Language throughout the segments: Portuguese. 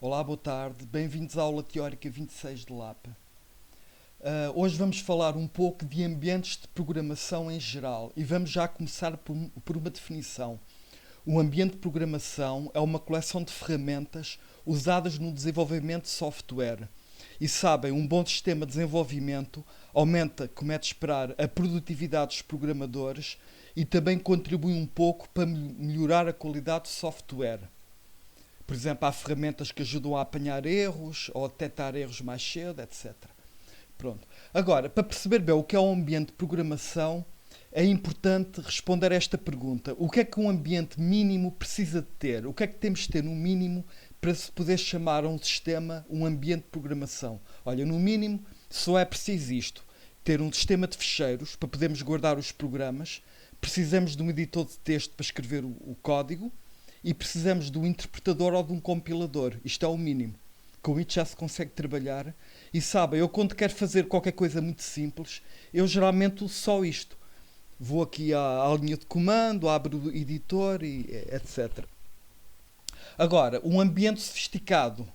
Olá, boa tarde. Bem-vindos à aula teórica 26 de Lapa. Hoje vamos falar um pouco de ambientes de programação em geral e vamos já começar por uma definição. O ambiente de programação é uma coleção de ferramentas usadas no desenvolvimento de software. E sabem, um bom sistema de desenvolvimento aumenta, como é de esperar, a produtividade dos programadores e também contribui um pouco para melhorar a qualidade do software. Por exemplo, há ferramentas que ajudam a apanhar erros ou a detectar erros mais cedo, etc. Pronto. Agora, para perceber bem o que é um ambiente de programação, é importante responder a esta pergunta. O que é que um ambiente mínimo precisa de ter? O que é que temos de ter no mínimo para se poder chamar a um sistema um ambiente de programação? Olha, no mínimo só é preciso isto. Ter um sistema de ficheiros para podermos guardar os programas. Precisamos de um editor de texto para escrever o código. E precisamos de um interpretador ou de um compilador. Isto é o mínimo. Com isto já se consegue trabalhar. E sabem, eu quando quero fazer qualquer coisa muito simples, eu geralmente uso só isto. Vou aqui à linha de comando, abro o editor e etc. Agora, um ambiente sofisticado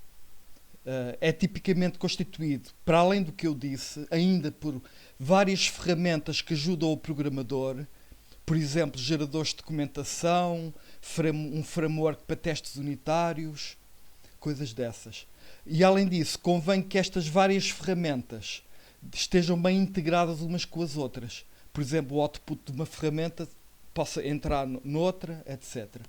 é tipicamente constituído, para além do que eu disse, ainda por várias ferramentas que ajudam o programador. Por exemplo, geradores de documentação, um framework para testes unitários, coisas dessas. E além disso, convém que estas várias ferramentas estejam bem integradas umas com as outras. Por exemplo, o output de uma ferramenta possa entrar noutra, etc.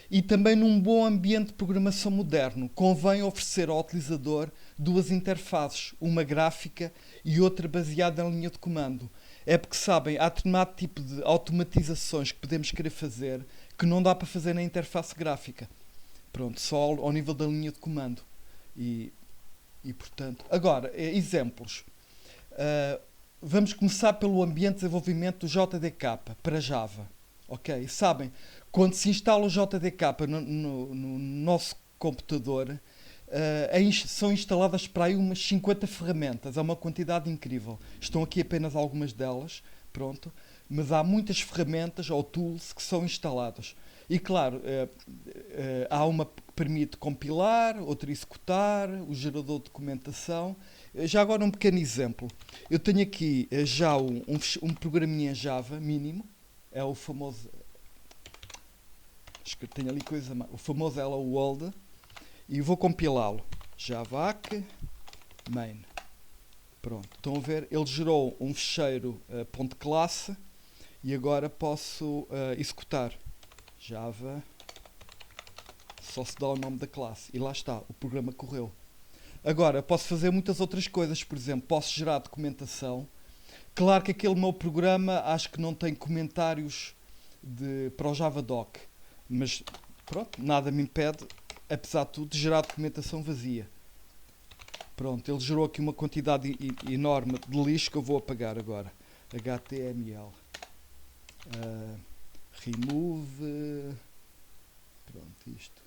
E também num bom ambiente de programação moderno, convém oferecer ao utilizador duas interfaces, uma gráfica e outra baseada em linha de comando. É porque, sabem, há determinado tipo de automatizações que podemos querer fazer que não dá para fazer na interface gráfica. Pronto, só ao nível da linha de comando. E portanto... Agora, exemplos. Vamos começar pelo ambiente de desenvolvimento do JDK para Java. Ok? Sabem, quando se instala o JDK no nosso computador, são instaladas para aí umas 50 ferramentas, é uma quantidade incrível. Estão aqui apenas algumas delas, pronto, mas há muitas ferramentas ou tools que são instaladas. E claro, há uma que permite compilar, outra executar, o gerador de documentação. Já agora um pequeno exemplo. Eu tenho aqui já um programinha em Java mínimo, é o famoso... Acho que eu tenho ali coisa mais. O famoso Hello World. E vou compilá-lo. Javac main. Pronto. Estão a ver? Ele gerou um ficheiro .classe e agora posso executar. Java. Só se dá o nome da classe. E lá está. O programa correu. Agora, posso fazer muitas outras coisas. Por exemplo, posso gerar documentação. Claro que aquele meu programa acho que não tem comentários para o Javadoc. Mas pronto, nada me impede, apesar de tudo, de gerar documentação vazia. Pronto, ele gerou aqui uma quantidade enorme de lixo que eu vou apagar agora. HTML. Remove. Pronto, isto.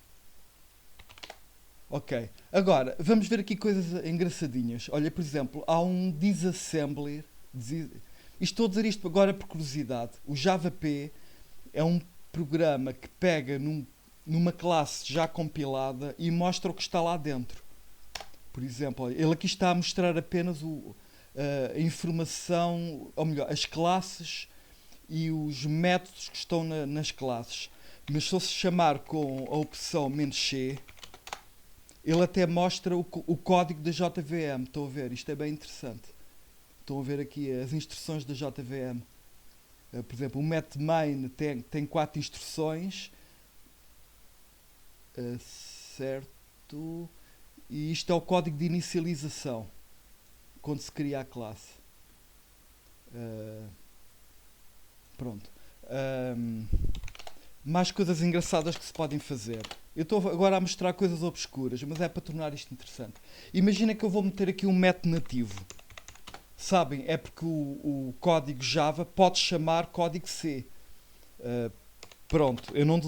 Ok, agora vamos ver aqui coisas engraçadinhas. Olha, por exemplo, há um disassembler. Estou a dizer isto agora por curiosidade. O JavaP é um programa que pega numa classe já compilada e mostra o que está lá dentro. Por exemplo, ele aqui está a mostrar apenas a informação, ou melhor, as classes e os métodos que estão nas classes. Mas se eu se chamar com a opção "-c", ele até mostra o código da JVM. Estão a ver? Isto é bem interessante. Estão a ver aqui as instruções da JVM. Por exemplo, o método main tem 4 instruções, certo? E isto é o código de inicialização, quando se cria a classe. Pronto. Mais coisas engraçadas que se podem fazer. Eu estou agora a mostrar coisas obscuras, mas é para tornar isto interessante. Imagina que eu vou meter aqui um método nativo. Sabem, é porque o código Java pode chamar código C. Pronto, eu não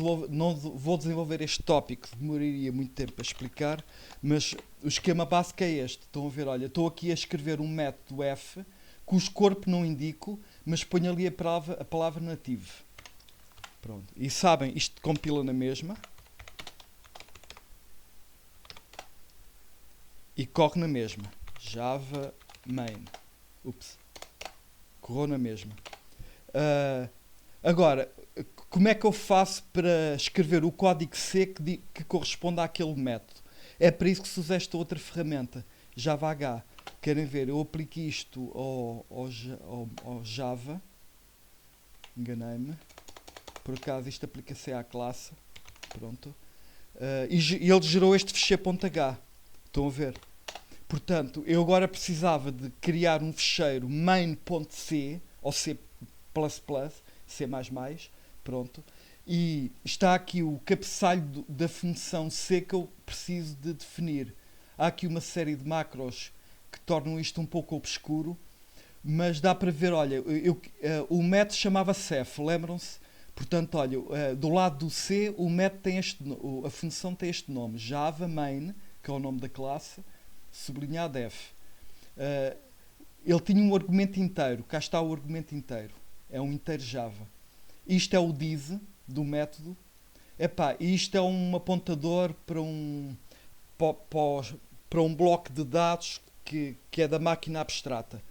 vou desenvolver este tópico, demoraria muito tempo a explicar, mas o esquema básico é este. Estão a ver, olha, estou aqui a escrever um método F, cujo corpo não indico, mas ponho ali a palavra native. Pronto, e sabem, isto compila na mesma. e corre na mesma. Java main. Ups. Correu na mesma. Agora, como é que eu faço para escrever o código C que corresponde àquele método? É para isso que se usa esta outra ferramenta, JavaH. Querem ver? Eu aplico isto ao Java. Enganei-me. Por acaso isto aplica-se à classe. Pronto. E ele gerou este ficheiro.h. Estão a ver? Portanto, eu agora precisava de criar um ficheiro main.c ou C++, C++, pronto. E está aqui o cabeçalho da função C que eu preciso de definir. Há aqui uma série de macros que tornam isto um pouco obscuro, mas dá para ver, olha, o método chamava Cef, lembram-se? Portanto, olha, do lado do C, o método tem a função tem este nome, Java main, que é o nome da classe, sublinhado F. Ele tinha um argumento inteiro, cá está o argumento inteiro, é um inteiro Java. Isto é o diz do método. Epá, isto é um apontador para um bloco de dados que é da máquina abstrata.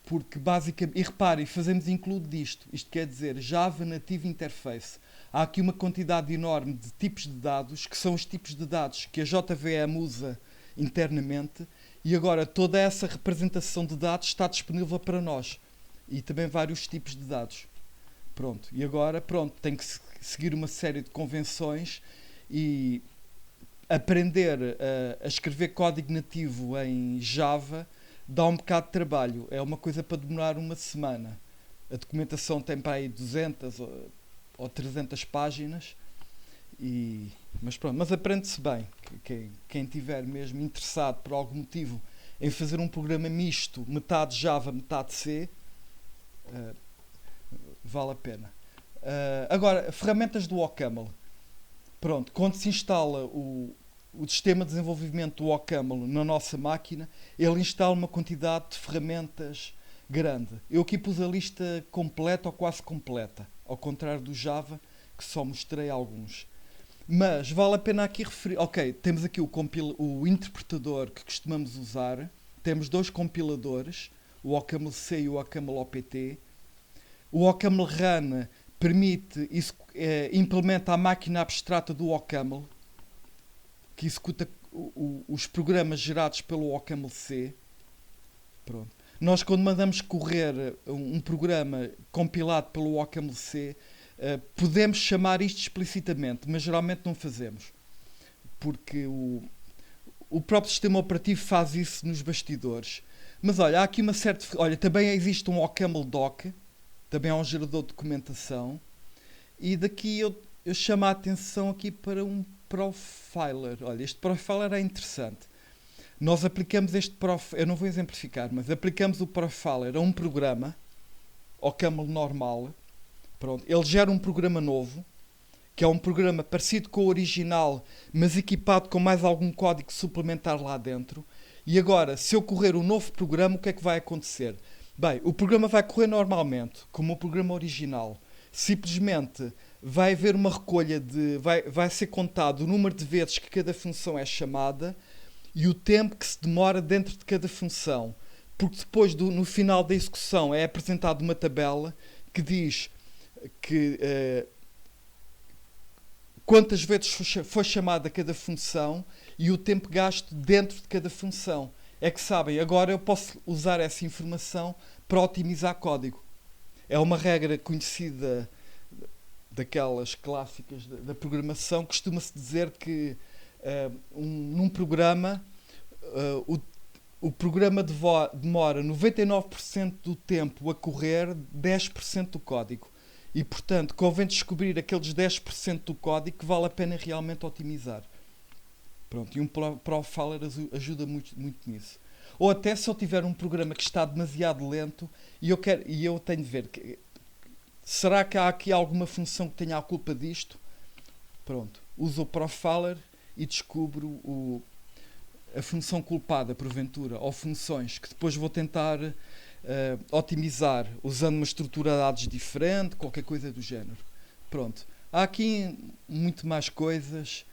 Porque basicamente, e reparem, fazemos include disto. Isto quer dizer Java Native Interface. Há aqui uma quantidade enorme de tipos de dados, que são os tipos de dados que a JVM usa internamente, e agora toda essa representação de dados está disponível para nós. E também vários tipos de dados. Pronto. E agora, pronto, tem que seguir uma série de convenções e aprender a escrever código nativo em Java dá um bocado de trabalho. É uma coisa para demorar uma semana. A documentação tem para aí 200 ou 300 páginas. Mas pronto, mas aprende-se bem. Quem estiver mesmo interessado por algum motivo em fazer um programa misto, metade Java, metade C, vale a pena. Agora, ferramentas do OCaml. Pronto, quando se instala o sistema de desenvolvimento do OCaml na nossa máquina, ele instala uma quantidade de ferramentas grande. Eu aqui pus a lista completa ou quase completa, ao contrário do Java, que só mostrei alguns. Mas vale a pena aqui referir... Ok, temos aqui o interpretador que costumamos usar. Temos dois compiladores, o OCaml-C e o OCaml-OPT. O OCaml Run permite, implementa a máquina abstrata do OCaml, que executa os programas gerados pelo OCaml-C. Pronto. Nós, quando mandamos correr um programa compilado pelo OCaml-C, podemos chamar isto explicitamente, mas geralmente não fazemos. Porque o próprio sistema operativo faz isso nos bastidores. Mas olha, há aqui uma certa... Olha, também existe um OCaml Doc, também é um gerador de documentação. E daqui eu chamo a atenção aqui para um profiler. Olha, este profiler é interessante. Nós aplicamos eu não vou exemplificar, mas aplicamos o profiler a um programa, OCaml normal. Pronto, ele gera um programa novo, que é um programa parecido com o original, mas equipado com mais algum código suplementar lá dentro. E agora, se eu correr o novo programa, o que é que vai acontecer? Bem, o programa vai correr normalmente, como o programa original. Simplesmente vai haver uma recolha vai ser contado o número de vezes que cada função é chamada e o tempo que se demora dentro de cada função. Porque depois, no final da execução, é apresentada uma tabela que diz que quantas vezes foi chamada cada função e o tempo gasto dentro de cada função. É que sabem, agora eu posso usar essa informação para otimizar código. É uma regra conhecida daquelas clássicas da programação. Costuma-se dizer que num programa o programa demora 99% do tempo a correr 10% do código. E, portanto, convém descobrir aqueles 10% do código que vale a pena realmente otimizar. Pronto, e um profiler ajuda muito, muito nisso. Ou até se eu tiver um programa que está demasiado lento e eu tenho de ver, será que há aqui alguma função que tenha a culpa disto? Pronto, uso o profiler e descubro a função culpada, porventura, ou funções que depois vou tentar otimizar usando uma estrutura de dados diferente, qualquer coisa do género. Pronto, há aqui muito mais coisas.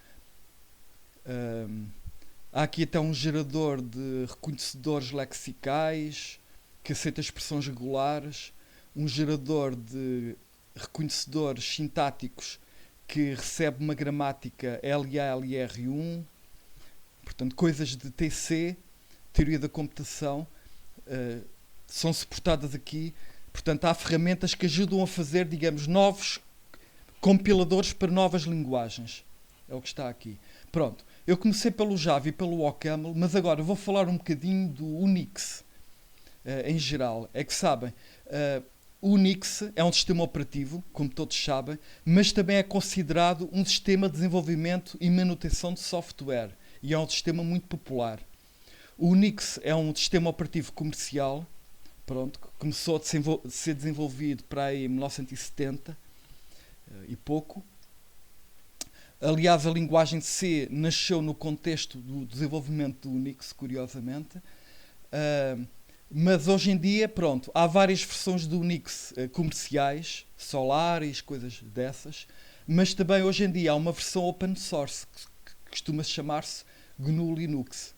Há aqui até um gerador de reconhecedores lexicais que aceita expressões regulares, um gerador de reconhecedores sintáticos que recebe uma gramática LALR1, portanto, coisas de TC, teoria da computação, são suportadas aqui. Portanto, há ferramentas que ajudam a fazer, digamos, novos compiladores para novas linguagens. É o que está aqui. Pronto, eu comecei pelo Java e pelo OCaml, mas agora vou falar um bocadinho do Unix, em geral. É que sabem, o Unix é um sistema operativo, como todos sabem, mas também é considerado um sistema de desenvolvimento e manutenção de software, e é um sistema muito popular. O Unix é um sistema operativo comercial, pronto, que começou a ser desenvolvido para aí em 1970 e pouco. Aliás, a linguagem C nasceu no contexto do desenvolvimento do Unix, curiosamente. Mas hoje em dia, pronto, há várias versões do Unix comerciais, Solaris, coisas dessas. Mas também hoje em dia há uma versão open source, que costuma chamar-se GNU Linux.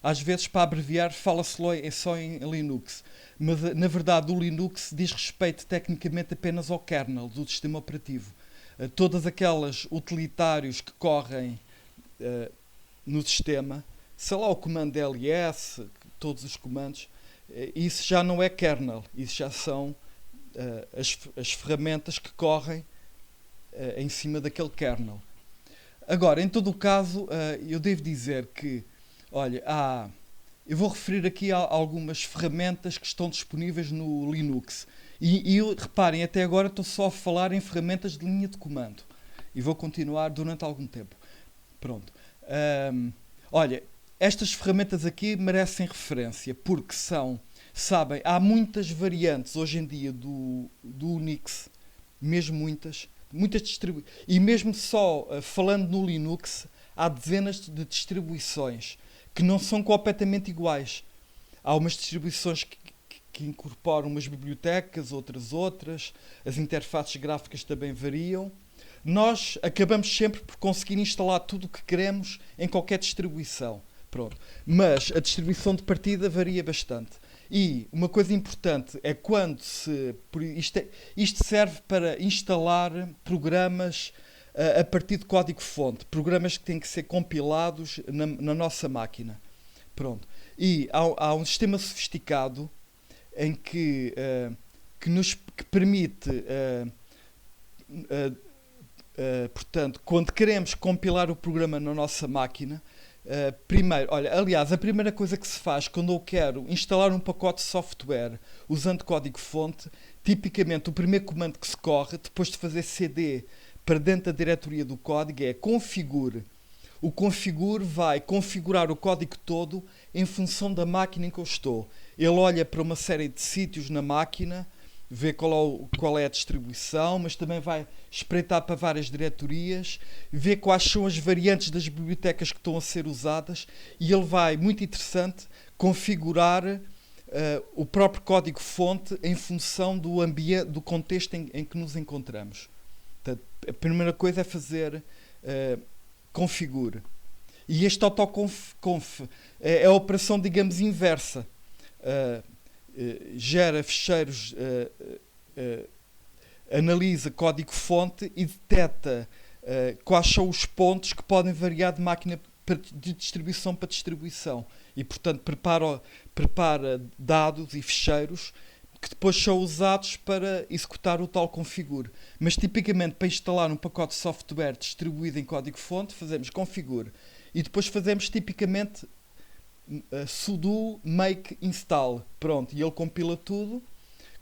Às vezes, para abreviar, fala-se só em Linux. Mas, na verdade, o Linux diz respeito tecnicamente apenas ao kernel do sistema operativo. Todas aquelas utilitários que correm no sistema, sei lá, o comando ls, todos os comandos, isso já não é kernel. Isso já são as ferramentas que correm em cima daquele kernel. Agora, em todo o caso, eu devo dizer que, olha, eu vou referir aqui a algumas ferramentas que estão disponíveis no Linux. E reparem, até agora estou só a falar em ferramentas de linha de comando. E vou continuar durante algum tempo. Pronto. Olha, estas ferramentas aqui merecem referência, porque sabem, há muitas variantes hoje em dia do Unix, mesmo muitas distribuições. E mesmo só falando no Linux, há dezenas de distribuições que não são completamente iguais. Há umas distribuições que incorporam umas bibliotecas, outras, as interfaces gráficas também variam. Nós acabamos sempre por conseguir instalar tudo o que queremos em qualquer distribuição. Pronto. Mas a distribuição de partida varia bastante. E uma coisa importante é quando isto serve para instalar programas a partir de código-fonte, programas que têm que ser compilados na nossa máquina. Pronto. E há um sistema sofisticado em que permite, portanto, quando queremos compilar o programa na nossa máquina, primeiro, aliás, a primeira coisa que se faz quando eu quero instalar um pacote de software usando código-fonte, tipicamente o primeiro comando que se corre, depois de fazer cd para dentro da diretoria do código, é configure. O configure vai configurar o código todo em função da máquina em que eu estou. Ele olha para uma série de sítios na máquina, vê qual é a distribuição, mas também vai espreitar para várias diretorias, vê quais são as variantes das bibliotecas que estão a ser usadas, e ele vai, muito interessante, configurar o próprio código-fonte em função do contexto em que nos encontramos. Portanto, a primeira coisa é fazer configure. E este autoconf é a operação, digamos, inversa. Gera ficheiros, analisa código-fonte e detecta quais são os pontos que podem variar de máquina de distribuição para distribuição. E, portanto, prepara dados e ficheiros que depois são usados para executar o tal configure. Mas, tipicamente, para instalar um pacote de software distribuído em código-fonte, fazemos configure. E depois fazemos, tipicamente, sudo make install. Pronto, e ele compila tudo,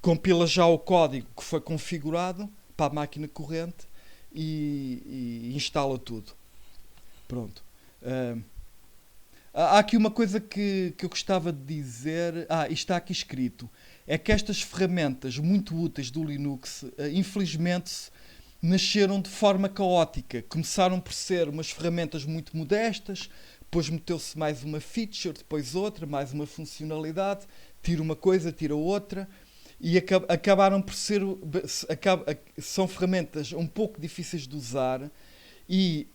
compila já o código que foi configurado para a máquina corrente e instala tudo. Pronto. Há aqui uma coisa que eu gostava de dizer. Isto está aqui escrito. É que estas ferramentas muito úteis do Linux, infelizmente, nasceram de forma caótica. Começaram por ser umas ferramentas muito modestas, depois meteu-se mais uma feature, depois outra, mais uma funcionalidade, tira uma coisa, tira outra, e acabaram por ser... são ferramentas um pouco difíceis de usar, e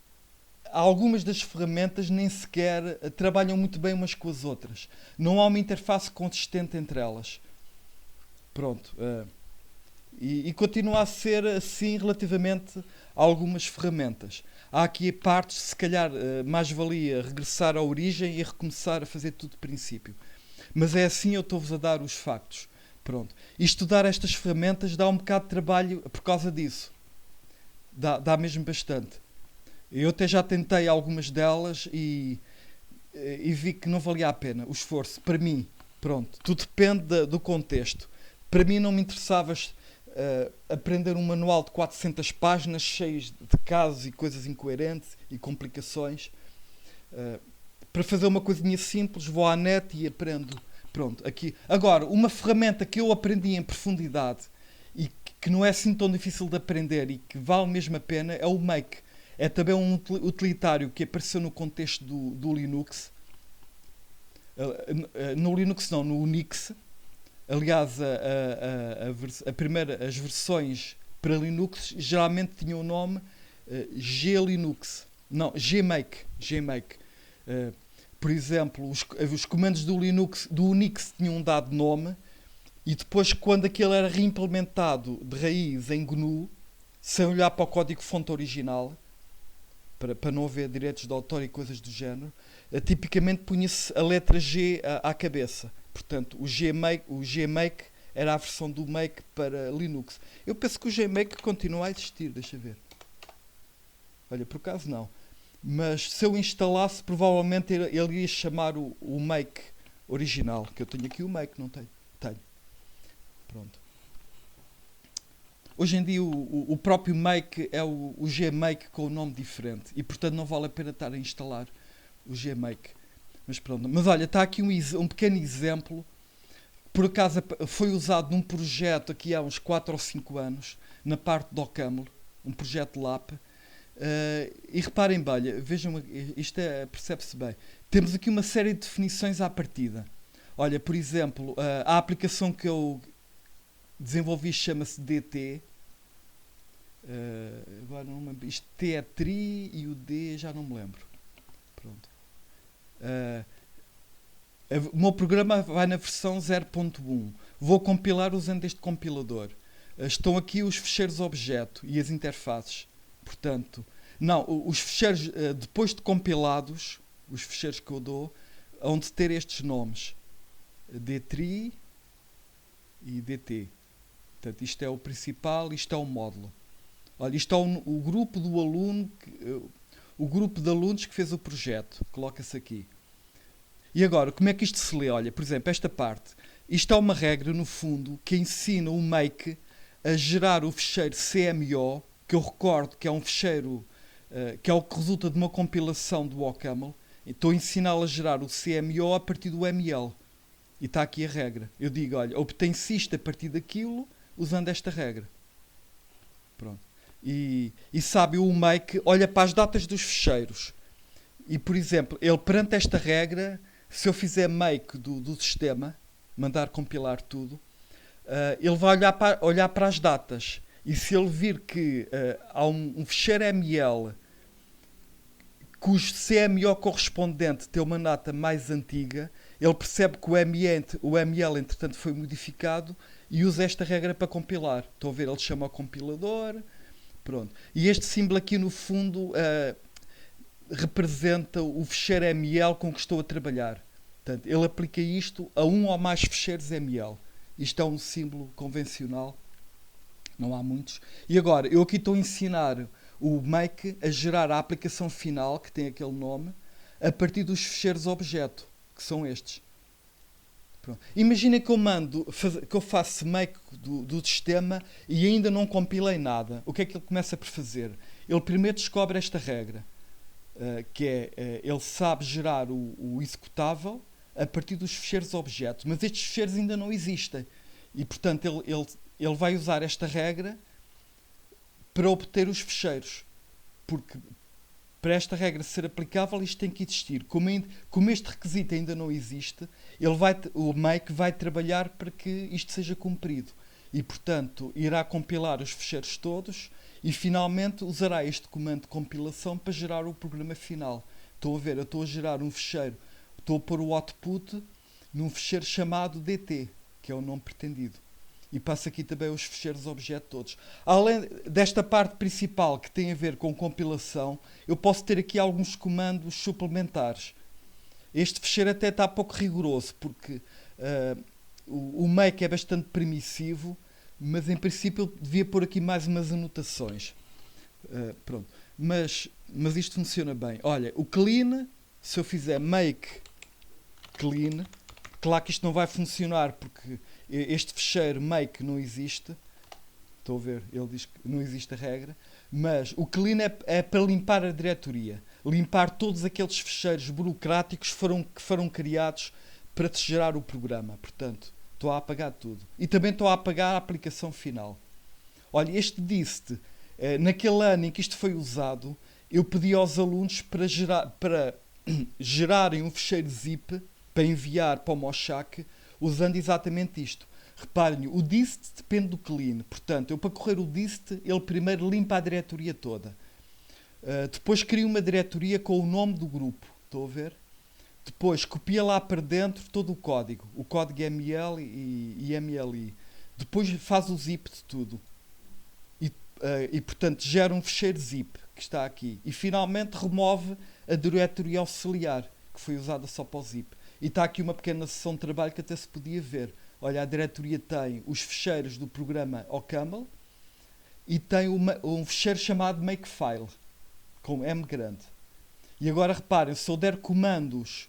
algumas das ferramentas nem sequer trabalham muito bem umas com as outras. Não há uma interface consistente entre elas. Pronto. E continua a ser assim relativamente a algumas ferramentas. Há aqui partes, se calhar, mais valia regressar à origem e recomeçar a fazer tudo de princípio. Mas é assim, eu estou-vos a dar os factos. Pronto. E estudar estas ferramentas dá um bocado de trabalho por causa disso. Dá mesmo bastante. Eu até já tentei algumas delas e vi que não valia a pena o esforço. Para mim, pronto. Tudo depende do contexto. Para mim não me interessava aprender um manual de 400 páginas cheios de casos e coisas incoerentes e complicações. Para fazer uma coisinha simples, vou à net e aprendo. Pronto, aqui. Agora, uma ferramenta que eu aprendi em profundidade e que não é assim tão difícil de aprender e que vale mesmo a pena é o Make. É também um utilitário que apareceu no contexto do Linux. No Linux não, no Unix. Aliás, as versões para Linux geralmente tinham o nome Glinux. Não, Gmake. Por exemplo, os comandos do Unix tinham um dado nome e depois, quando aquele era reimplementado de raiz em GNU, sem olhar para o código-fonte original, para não haver direitos de autor e coisas do género, tipicamente punha-se a letra G à cabeça. Portanto, o Gmake era a versão do Make para Linux. Eu penso que o Gmake continua a existir, deixa ver. Olha, por acaso não. Mas se eu instalasse, provavelmente ele ia chamar o Make original. Que eu tenho aqui o Make, não tenho? Tenho. Pronto. Hoje em dia o próprio Make é o Gmake com o nome diferente. E portanto não vale a pena estar a instalar o Gmake. Mas pronto. Mas olha, está aqui um pequeno exemplo. Por acaso foi usado num projeto aqui há uns 4 ou 5 anos, na parte do OCaml, um projeto de LAP. E reparem bem, vejam, isto percebe-se bem. Temos aqui uma série de definições à partida. Olha, por exemplo, a aplicação que eu desenvolvi chama-se DT. Agora não me lembro. Isto T é tri e o D já não me lembro. Pronto. O meu programa vai na versão 0.1. Vou compilar usando este compilador. Estão aqui os ficheiros objeto e as interfaces. Portanto, não, os ficheiros, depois de compilados, os ficheiros que eu dou, hão de ter estes nomes. D3 e DT. Portanto, isto é o principal, isto é o módulo. Olha, isto é o grupo do aluno, o grupo de alunos que fez o projeto. Coloca-se aqui. E agora, como é que isto se lê? Olha, por exemplo, esta parte. Isto é uma regra, no fundo, que ensina o Make a gerar o ficheiro CMO, que eu recordo que é um ficheiro que é o que resulta de uma compilação do OCaml. Estou a ensiná-lo a gerar o CMO a partir do ML. E está aqui a regra. Eu digo, olha, obtém-se isto a partir daquilo, usando esta regra. Pronto. E sabe, o Make olha para as datas dos ficheiros. E, por exemplo, ele perante esta regra, se eu fizer make do sistema, mandar compilar tudo, ele vai olhar para as datas. E se ele vir que há um ficheiro ML cujo CMO correspondente tem uma data mais antiga, ele percebe que o ML entretanto foi modificado e usa esta regra para compilar. Estão a ver? Ele chama o compilador. Pronto. E este símbolo aqui no fundo representa o ficheiro ML com que estou a trabalhar. Portanto, ele aplica isto a um ou mais ficheiros ML. Isto é um símbolo convencional. Não há muitos. E agora, eu aqui estou a ensinar o Make a gerar a aplicação final, que tem aquele nome, a partir dos ficheiros objeto, que são estes. Imaginem que eu faço Make do sistema e ainda não compilei nada. O que é que ele começa por fazer? Ele primeiro descobre esta regra, que é, ele sabe gerar o executável a partir dos ficheiros objeto, mas estes ficheiros ainda não existem. E, portanto, ele vai usar esta regra para obter os ficheiros. Porque para esta regra ser aplicável, isto tem que existir. Como este requisito ainda não existe, o Make vai trabalhar para que isto seja cumprido. e, portanto, irá compilar os ficheiros todos e, finalmente, usará este comando de compilação para gerar o programa final. Estão a ver? Eu estou a gerar um ficheiro, estou a pôr o output num ficheiro chamado dt, que é o nome pretendido. E passo aqui também os ficheiros objeto todos. Além desta parte principal que tem a ver com compilação, eu posso ter aqui alguns comandos suplementares. Este ficheiro até está pouco rigoroso, porque o make é bastante permissivo, mas em princípio eu devia pôr aqui mais umas anotações. Pronto. Mas isto funciona bem. Olha, o clean, se eu fizer make clean, claro que isto não vai funcionar porque este ficheiro make não existe. Estão a ver? Ele diz que não existe a regra. Mas o clean é para limpar a diretoria. Limpar todos aqueles ficheiros burocráticos que foram criados para te gerar o programa. Portanto, estou a apagar tudo. E também estou a apagar a aplicação final. Olha, este dist, naquele ano em que isto foi usado, eu pedi aos alunos para gerarem um ficheiro zip para enviar para o Moshack usando exatamente isto. Reparem, o dist depende do clean. Portanto, eu para correr o dist, ele primeiro limpa a diretoria toda. Depois cria uma diretoria com o nome do grupo. Estão a ver? Depois copia lá para dentro todo o código ML e MLI. Depois faz o zip de tudo. E portanto gera um ficheiro zip que está aqui. E finalmente remove a diretoria auxiliar, que foi usada só para o zip. E está aqui uma pequena sessão de trabalho que até se podia ver. Olha, a diretoria tem os ficheiros do programa OCaml e tem um ficheiro chamado makefile, com M grande. E agora reparem, se eu der comandos,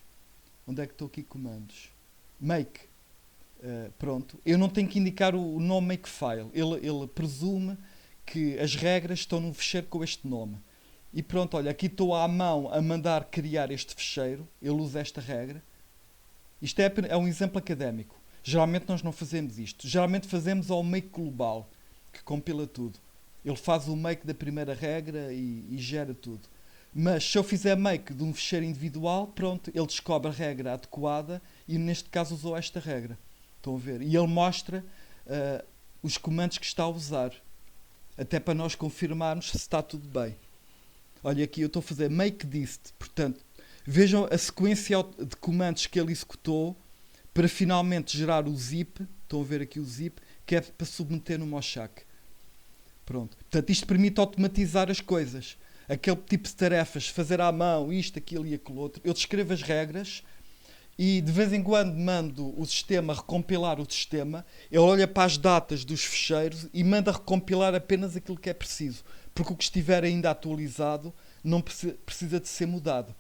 onde é que estou aqui comandos? Make, pronto, eu não tenho que indicar o nome makefile, ele presume que as regras estão num ficheiro com este nome. E pronto, olha, aqui estou à mão a mandar criar este ficheiro, ele usa esta regra. Isto é um exemplo académico. Geralmente nós não fazemos isto. Geralmente fazemos ao make global, que compila tudo. Ele faz o make da primeira regra e gera tudo. Mas se eu fizer make de um ficheiro individual, pronto, ele descobre a regra adequada e neste caso usou esta regra. Estão a ver? E ele mostra os comandos que está a usar. Até para nós confirmarmos se está tudo bem. Olha aqui, eu estou a fazer make dist. Portanto, vejam a sequência de comandos que ele executou para finalmente gerar o zip. Estão a ver aqui o zip, que é para submeter no Moshack. Pronto. Portanto, isto permite automatizar as coisas. Aquele tipo de tarefas, fazer à mão, isto, aquilo e aquilo outro. Eu descrevo as regras e de vez em quando mando o sistema recompilar o sistema. Ele olha para as datas dos ficheiros e manda recompilar apenas aquilo que é preciso. Porque o que estiver ainda atualizado não precisa de ser mudado.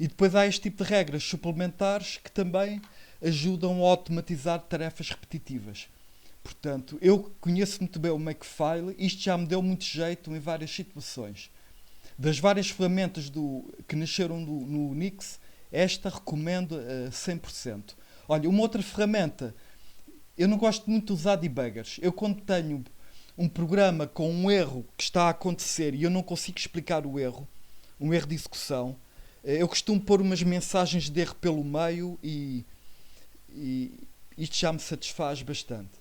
E depois há este tipo de regras suplementares que também ajudam a automatizar tarefas repetitivas. Portanto, eu conheço muito bem o Makefile, isto já me deu muito jeito em várias situações. Das várias ferramentas que nasceram no Unix, esta recomendo a 100%. Olha, uma outra ferramenta, eu não gosto muito de usar debuggers. Eu quando tenho um programa com um erro que está a acontecer e eu não consigo explicar o erro, um erro de execução, eu costumo pôr umas mensagens de erro pelo meio e isto já me satisfaz bastante.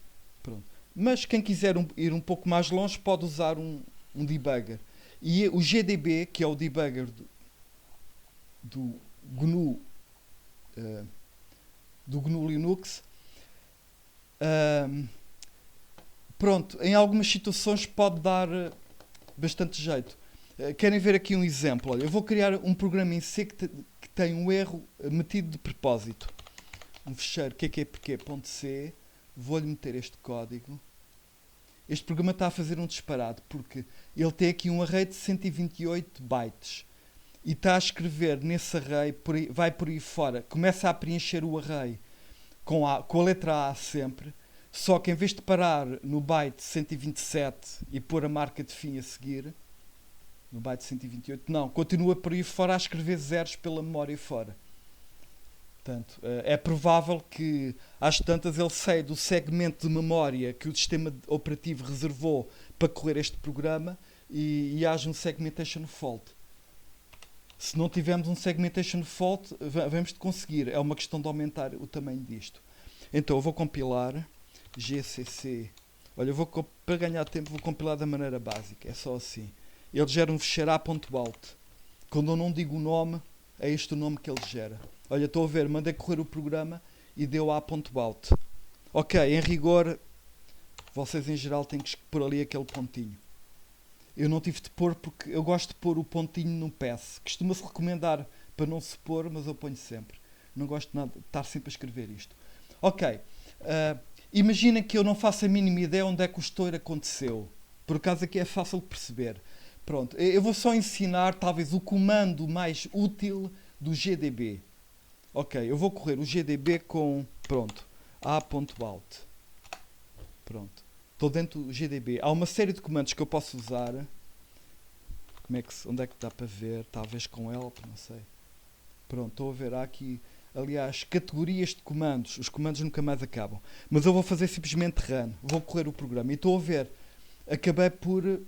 Pronto. Mas quem quiser ir um pouco mais longe pode usar um debugger. E o GDB, que é o debugger do GNU, Linux, pronto, em algumas situações pode dar bastante jeito. Querem ver aqui um exemplo? Olha, eu vou criar um programa em C que tem um erro metido de propósito. Um ficheiro qqpq.c. Vou-lhe meter este código. Este programa está a fazer um disparate porque ele tem aqui um array de 128 bytes e está a escrever nesse array, vai por aí fora, começa a preencher o array com a letra A sempre, só que em vez de parar no byte 127 e pôr a marca de fim a seguir, no byte 128, não, continua por aí fora a escrever zeros pela memória fora. Portanto, é provável que às tantas ele saia do segmento de memória que o sistema operativo reservou para correr este programa e haja um segmentation fault. Se não tivermos um segmentation fault, vamos de conseguir. É uma questão de aumentar o tamanho disto. Então eu vou compilar gcc Olha, para ganhar tempo vou compilar da maneira básica. É só assim. Ele gera um fecheiro A.alt. Quando eu não digo o nome, é este o nome que ele gera. Olha, estou a ver, mandei correr o programa e deu A.alt. Ok, em rigor, vocês em geral têm que pôr ali aquele pontinho. Eu não tive de pôr porque eu gosto de pôr o pontinho no pass. Costuma-se recomendar para não se pôr, mas eu ponho sempre. Não gosto de estar sempre a escrever isto. Ok. Imagina que eu não faço a mínima ideia onde é que o estouro aconteceu. Por acaso aqui é fácil de perceber. Pronto. Eu vou só ensinar talvez o comando mais útil do GDB. Ok. Eu vou correr o GDB com... Pronto. A.alt. Pronto. Estou dentro do GDB. Há uma série de comandos que eu posso usar. Onde é que dá para ver? Talvez com help, não sei. Pronto, estou a ver. Há aqui, aliás, categorias de comandos. Os comandos nunca mais acabam. Mas eu vou fazer simplesmente run. Vou correr o programa. E estou a ver. Acabei por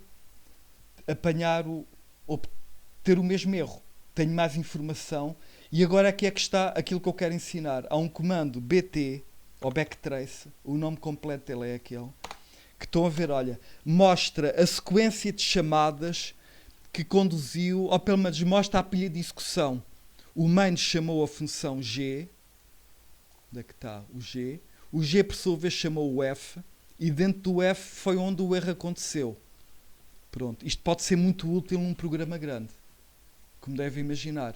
apanhar ter o mesmo erro. Tenho mais informação. E agora aqui é que está aquilo que eu quero ensinar. Há um comando BT, ou backtrace. O nome completo dele é aquele. Que estão a ver, olha, mostra a sequência de chamadas que conduziu, ou pelo menos mostra a pilha de execução. O main chamou a função G, onde é que está o G por sua vez chamou o F, e dentro do F foi onde o erro aconteceu. Pronto, isto pode ser muito útil num programa grande, como deve imaginar.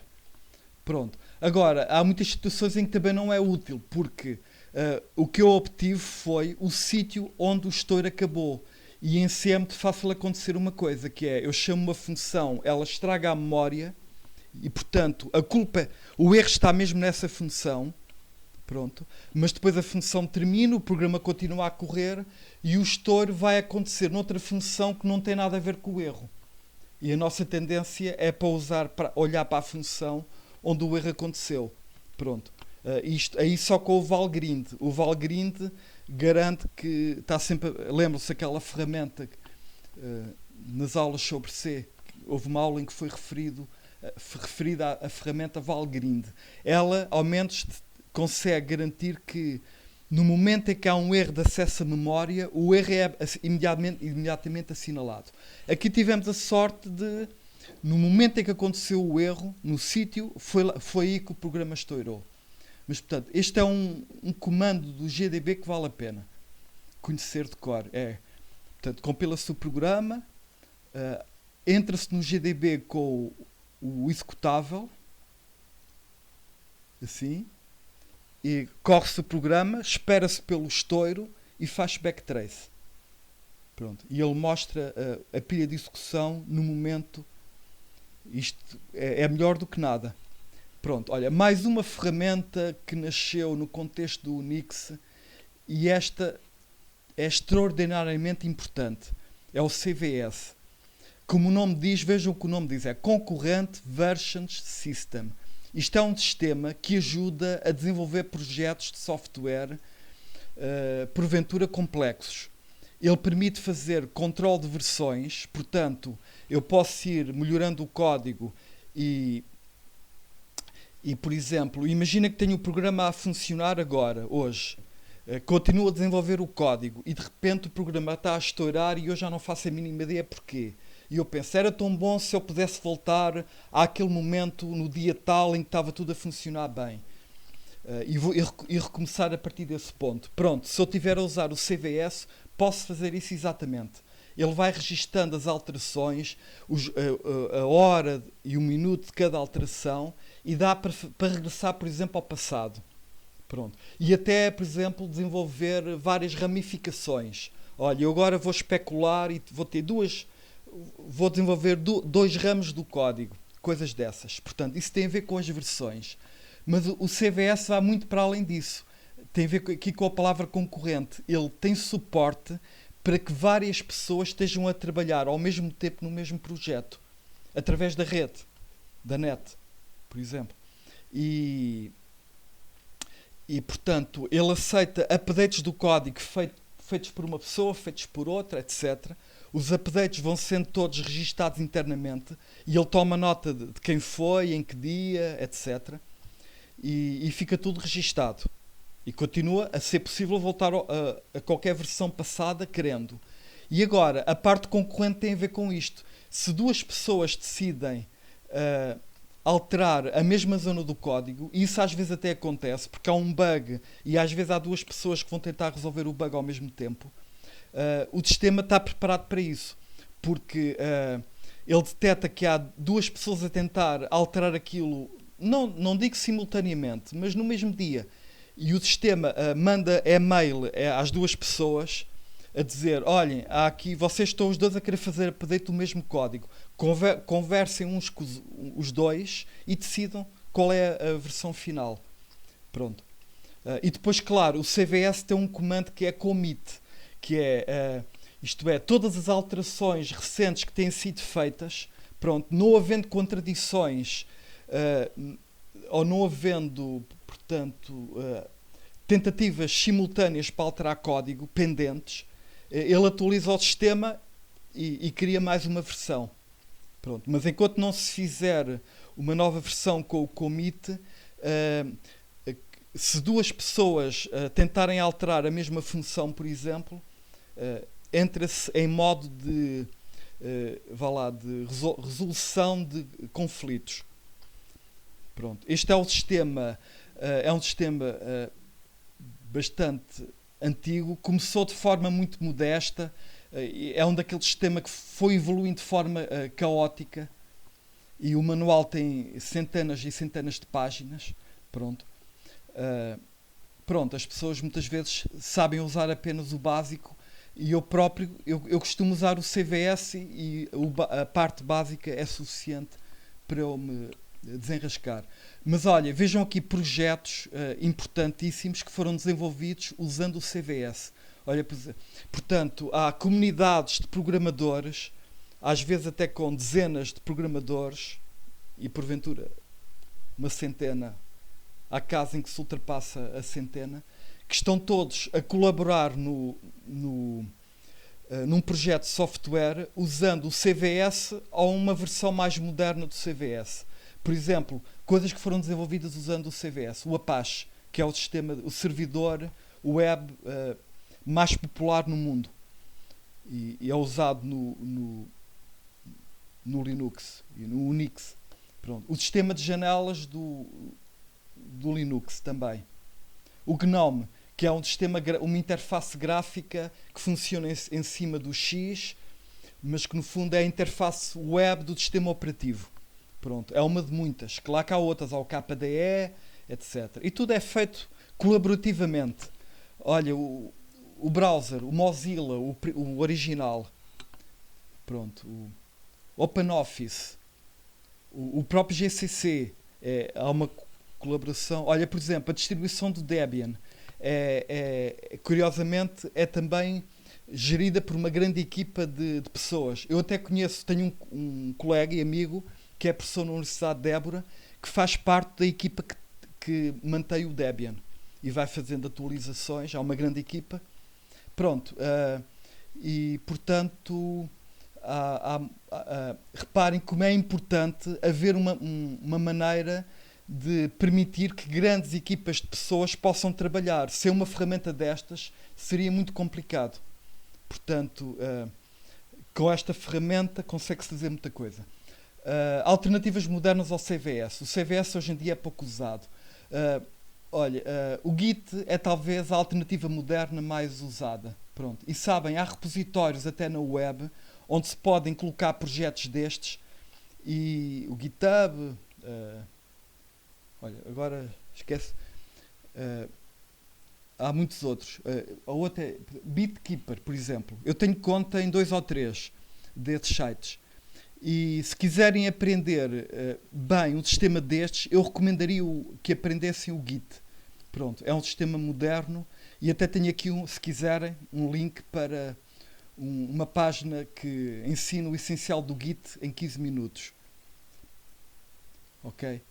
Pronto, agora, há muitas situações em que também não é útil, porque o que eu obtive foi o sítio onde o estouro acabou. E em C é muito fácil acontecer uma coisa, que é, eu chamo uma função, ela estraga a memória, e portanto, o erro está mesmo nessa função, pronto, mas depois a função termina, o programa continua a correr, e o estouro vai acontecer noutra função que não tem nada a ver com o erro. E a nossa tendência é para olhar para a função onde o erro aconteceu. Pronto. Isto aí só com o Valgrind. O Valgrind garante que está sempre. Lembram-se aquela ferramenta nas aulas sobre C. Houve uma aula em que foi referida à ferramenta Valgrind. Ela, ao menos, consegue garantir que no momento em que há um erro de acesso à memória, o erro é imediatamente assinalado. Aqui tivemos a sorte de, no momento em que aconteceu o erro, no sítio, foi aí que o programa estourou. Mas, portanto, este é um comando do GDB que vale a pena conhecer de cor. Portanto, compila-se o programa, entra-se no GDB com o executável, assim, e corre-se o programa, espera-se pelo estouro e faz backtrace. Pronto. E ele mostra a pilha de execução no momento. Isto é melhor do que nada. Pronto, olha, mais uma ferramenta que nasceu no contexto do Unix, e esta é extraordinariamente importante. É o CVS. Como o nome diz, vejam o que o nome diz, é Concurrent Versions System. Isto é um sistema que ajuda a desenvolver projetos de software, porventura complexos. Ele permite fazer controle de versões, portanto, eu posso ir melhorando o código e, por exemplo, imagina que tenho o programa a funcionar agora, hoje. Continuo a desenvolver o código e de repente o programa está a estourar e eu já não faço a mínima ideia porquê. E eu penso, era tão bom se eu pudesse voltar àquele momento, no dia tal, em que estava tudo a funcionar bem. E recomeçar a partir desse ponto. Pronto, se eu estiver a usar o CVS, posso fazer isso exatamente. Ele vai registando as alterações, a hora e o minuto de cada alteração, e dá para regressar, por exemplo, ao passado. Pronto. E até, por exemplo, desenvolver várias ramificações. Olha, eu agora vou especular e vou desenvolver dois ramos do código, coisas dessas. Portanto, isso tem a ver com as versões. Mas o CVS vai muito para além disso. Tem a ver aqui com a palavra concorrente. Ele tem suporte para que várias pessoas estejam a trabalhar ao mesmo tempo no mesmo projeto, através da rede, da net, por exemplo. E portanto, ele aceita updates do código feitos por uma pessoa, feitos por outra, etc. Os updates vão sendo todos registados internamente e ele toma nota de quem foi, em que dia, etc. E fica tudo registado. E continua a ser possível voltar a qualquer versão passada querendo. E agora, a parte concorrente tem a ver com isto. Se duas pessoas decidem alterar a mesma zona do código, e isso às vezes até acontece, porque há um bug e às vezes há duas pessoas que vão tentar resolver o bug ao mesmo tempo, o sistema está preparado para isso. Porque ele detecta que há duas pessoas a tentar alterar aquilo, não digo simultaneamente, mas no mesmo dia. E o sistema manda e-mail às duas pessoas a dizer, olhem, há aqui, vocês estão os dois a querer fazer update do mesmo código. Conversem uns com os dois e decidam qual é a versão final. Pronto. E depois, claro, o CVS tem um comando que é commit, que é, isto é, todas as alterações recentes que têm sido feitas, pronto, não havendo contradições ou não havendo, portanto, tentativas simultâneas para alterar código pendentes, ele atualiza o sistema e cria mais uma versão. Pronto. Mas enquanto não se fizer uma nova versão com o commit, se duas pessoas tentarem alterar a mesma função, por exemplo, entra-se em modo de, de resolução de conflitos. Pronto. Este é um sistema bastante antigo, começou de forma muito modesta, é um daqueles sistemas que foi evoluindo de forma caótica, e o manual tem centenas e centenas de páginas. Pronto. As pessoas muitas vezes sabem usar apenas o básico, e eu próprio eu costumo usar o CVS e a parte básica é suficiente para eu me desenrascar. Mas olha, vejam aqui projetos importantíssimos que foram desenvolvidos usando o CVS. Olha, portanto, há comunidades de programadores, às vezes até com dezenas de programadores, e porventura uma centena, há casos em que se ultrapassa a centena, que estão todos a colaborar num projeto de software usando o CVS ou uma versão mais moderna do CVS. Por exemplo, coisas que foram desenvolvidas usando o CVS, o Apache, que é o servidor web mais popular no mundo, e é usado no Linux e no Unix. Pronto. O sistema de janelas do Linux também. O GNOME, que é uma interface gráfica que funciona em cima do X, mas que no fundo é a interface web do sistema operativo. Pronto, é uma de muitas. Claro que há outras, há o KDE, etc. E tudo é feito colaborativamente. Olha, o browser, o Mozilla, o original, pronto, o OpenOffice, o próprio GCC, há uma colaboração. Olha, por exemplo, a distribuição do Debian, curiosamente, é também gerida por uma grande equipa de pessoas. Eu até tenho um colega e amigo que é professor na Universidade de Évora, que faz parte da equipa que mantém o Debian e vai fazendo atualizações. Há uma grande equipa. Pronto. E, portanto, reparem como é importante haver uma maneira de permitir que grandes equipas de pessoas possam trabalhar. Sem uma ferramenta destas seria muito complicado. Portanto, com esta ferramenta consegue-se fazer muita coisa. Alternativas modernas ao CVS. O CVS hoje em dia é pouco usado. O Git é talvez a alternativa moderna mais usada. Pronto. E sabem, há repositórios até na web onde se podem colocar projetos destes, e o GitHub, agora esquece, há muitos outros. A outra é BitKeeper, por exemplo. Eu tenho conta em 2 ou 3 desses sites. E se quiserem aprender bem um sistema destes, eu recomendaria que aprendessem o Git. Pronto, é um sistema moderno, e até tenho aqui, se quiserem, um link para uma página que ensina o essencial do Git em 15 minutos. Ok?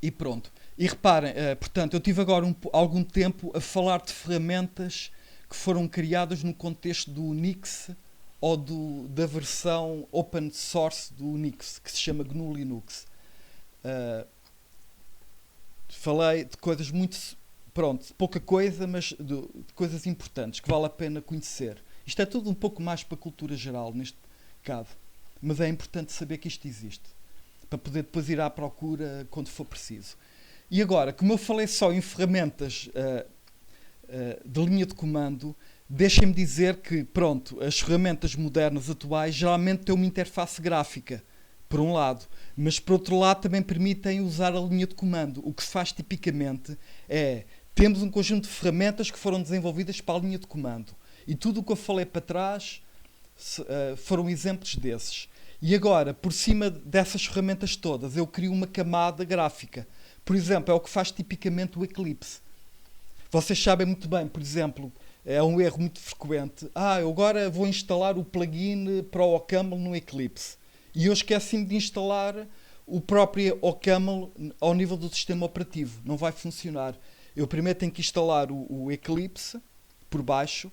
E pronto. E reparem, portanto, eu tive agora algum tempo a falar de ferramentas que foram criadas no contexto do Unix ou da versão open source do Unix, que se chama GNU Linux. Uh, falei de coisas muito, pronto, pouca coisa, mas de coisas importantes que vale a pena conhecer. Isto é tudo um pouco mais para a cultura geral, neste caso. Mas é importante saber que isto existe, para poder depois ir à procura quando for preciso. E agora, como eu falei só em ferramentas de linha de comando, deixem-me dizer que, pronto, as ferramentas modernas atuais geralmente têm uma interface gráfica, por um lado, mas por outro lado também permitem usar a linha de comando. O que se faz tipicamente é, temos um conjunto de ferramentas que foram desenvolvidas para a linha de comando. E tudo o que eu falei para trás foram exemplos desses. E agora, por cima dessas ferramentas todas, eu crio uma camada gráfica. Por exemplo, é o que faz tipicamente o Eclipse. Vocês sabem muito bem, por exemplo, é um erro muito frequente. Eu agora vou instalar o plugin para o OCaml no Eclipse. E eu esqueci-me de instalar o próprio OCaml ao nível do sistema operativo. Não vai funcionar. Eu primeiro tenho que instalar o Eclipse por baixo,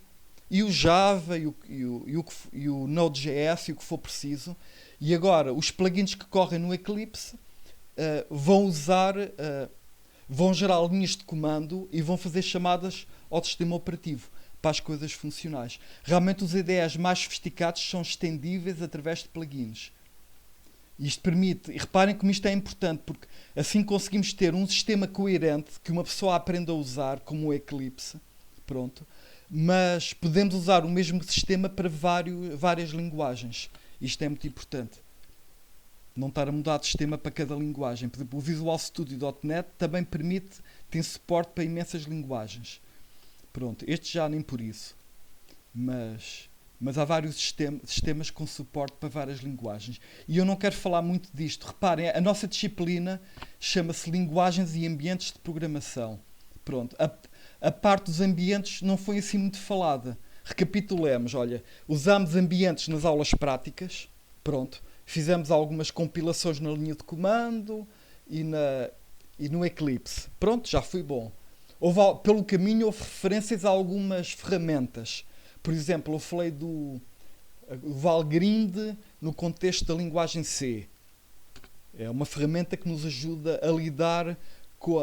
e o Java, e o Node.js, e o que for preciso. E agora, os plugins que correm no Eclipse vão gerar linhas de comando e vão fazer chamadas ao sistema operativo para as coisas funcionais. Realmente os IDEs mais sofisticados são estendíveis através de plugins. Isto permite, e reparem como isto é importante, porque assim conseguimos ter um sistema coerente que uma pessoa aprenda a usar, como o Eclipse, pronto, mas podemos usar o mesmo sistema para várias linguagens. Isto é muito importante. Não estar a mudar de sistema para cada linguagem. Por exemplo, o Visual Studio.net também tem suporte para imensas linguagens. Pronto, este já nem por isso. Mas há vários sistemas com suporte para várias linguagens. E eu não quero falar muito disto. Reparem, a nossa disciplina chama-se Linguagens e Ambientes de Programação. Pronto, a parte dos ambientes não foi assim muito falada. Recapitulemos, olha, usámos ambientes nas aulas práticas, pronto, fizemos algumas compilações na linha de comando e no Eclipse. Pronto, já foi bom. Pelo caminho houve referências a algumas ferramentas. Por exemplo, eu falei do Valgrind no contexto da linguagem C. É uma ferramenta que nos ajuda a lidar com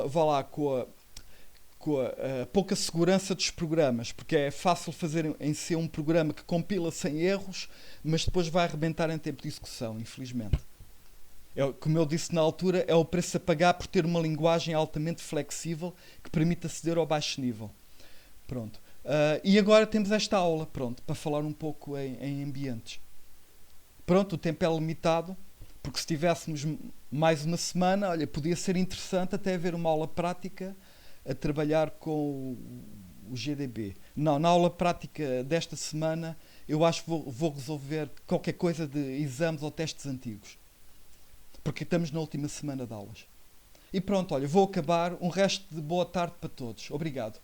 a pouca segurança dos programas, porque é fácil fazer em C um programa que compila sem erros, mas depois vai arrebentar em tempo de execução, infelizmente. Como eu disse na altura, é o preço a pagar por ter uma linguagem altamente flexível que permite aceder ao baixo nível. Pronto. E agora temos esta aula, pronto, para falar um pouco em ambientes. Pronto, o tempo é limitado, porque se tivéssemos mais uma semana, olha, podia ser interessante até haver uma aula prática a trabalhar com o GDB. Não, na aula prática desta semana eu acho que vou resolver qualquer coisa de exames ou testes antigos. Porque estamos na última semana de aulas. E pronto, olha, vou acabar. Um resto de boa tarde para todos. Obrigado.